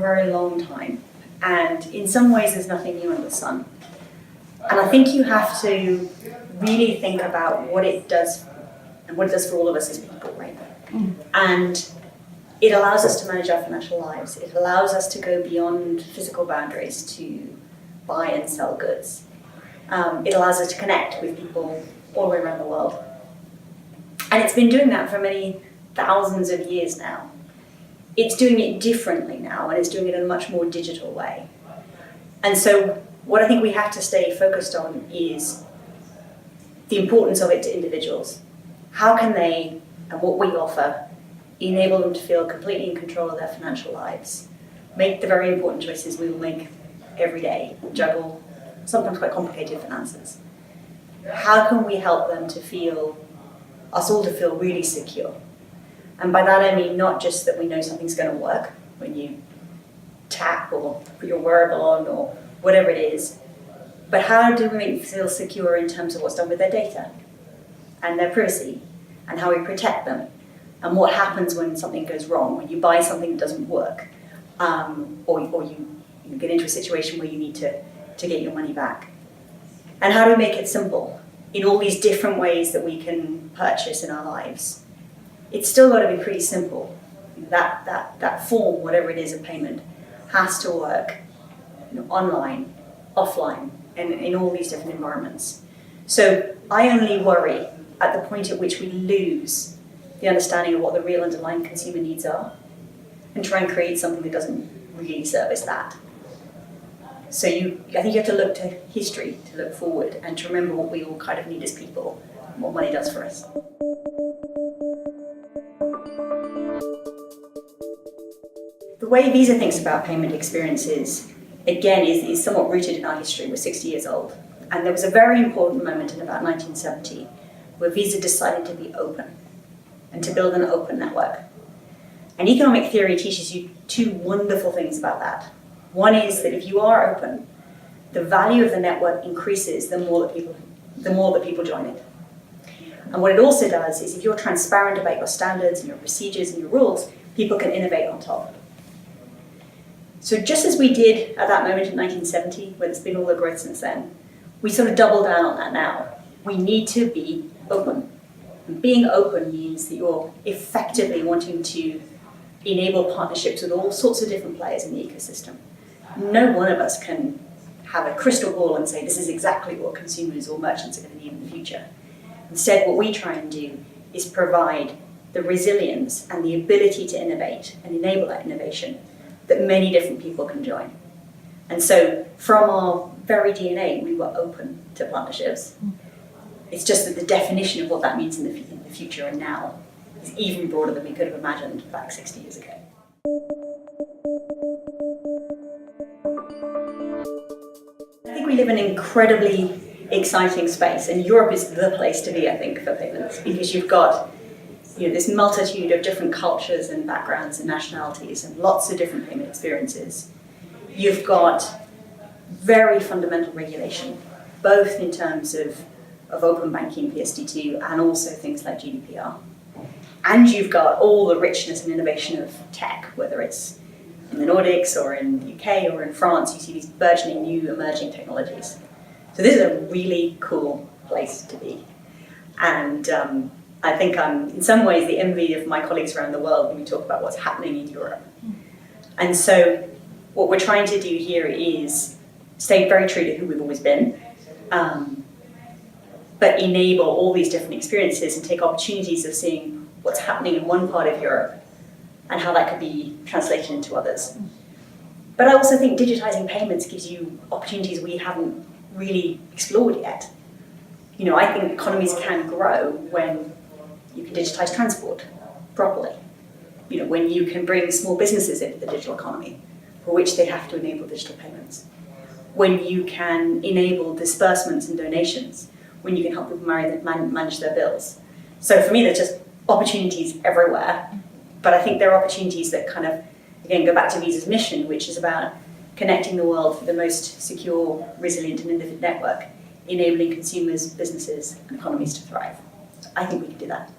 very long time. And in some ways, there's nothing new under the sun. And I think you have to really think about what it does and what it does for all of us as people, right? And it allows us to manage our financial lives. It allows us to go beyond physical boundaries to buy and sell goods. It allows us to connect with people all the way around the world. And it's been doing that for many thousands of years now. It's doing it differently now, and it's doing it in a much more digital way. And so what I think we have to stay focused on is the importance of it to individuals. How can they, and what we offer, enable them to feel completely in control of their financial lives, make the very important choices we will make every day, juggle sometimes quite complicated finances? How can we help them to feel, us all to feel really secure? And by that I mean not just that we know something's going to work when you tap or put your wearable on or whatever it is, but how do we make them feel secure in terms of what's done with their data and their privacy and how we protect them and what happens when something goes wrong, when you buy something that doesn't work, or you get into a situation where you need to get your money back. And how do we make it simple in all these different ways that we can purchase in our lives? It's still got to be pretty simple. That form, whatever it is of payment, has to work online, offline, and in all these different environments. So I only worry at the point at which we lose the understanding of what the real underlying consumer needs are and try and create something that doesn't really service that. So I think you have to look to history, to look forward, and to remember what we all kind of need as people, and what money does for us. The way Visa thinks about payment experiences, again, is somewhat rooted in our history. We're 60 years old. And there was a very important moment in about 1970 where Visa decided to be open and to build an open network. And economic theory teaches you two wonderful things about that. One is that if you are open, the value of the network increases the more that people join it. And what it also does is if you're transparent about your standards and your procedures and your rules, people can innovate on top. So just as we did at that moment in 1970, where there's been all the growth since then, we sort of double down on that now. We need to be open. And being open means that you're effectively wanting to enable partnerships with all sorts of different players in the ecosystem. No one of us can have a crystal ball and say this is exactly what consumers or merchants are going to need in the future. Instead, what we try and do is provide the resilience and the ability to innovate and enable that innovation that many different people can join. And so from our very DNA, we were open to partnerships. It's just that the definition of what that means in the future and now is even broader than we could have imagined back 60 years ago. I think we live in an incredibly exciting space, and Europe is the place to be, I think, for payments, because you've got this multitude of different cultures and backgrounds and nationalities and lots of different payment experiences. You've got very fundamental regulation, both in terms of open banking, PSD2, and also things like GDPR. And you've got all the richness and innovation of tech, whether it's in the Nordics or in the UK or in France, you see these burgeoning new emerging technologies. So this is a really cool place to be. And I think I'm, in some ways, the envy of my colleagues around the world when we talk about what's happening in Europe. And so what we're trying to do here is stay very true to who we've always been, but enable all these different experiences and take opportunities of seeing what's happening in one part of Europe and how that could be translated into others. But I also think digitizing payments gives you opportunities we haven't really explored yet. I think economies can grow when you can digitize transport properly. When you can bring small businesses into the digital economy, for which they have to enable digital payments. When you can enable disbursements and donations, when you can help people manage their bills. So for me, there's just opportunities everywhere. But I think there are opportunities that kind of, again, go back to Visa's mission, which is about connecting the world for the most secure, resilient, and innovative network, enabling consumers, businesses, and economies to thrive. I think we can do that.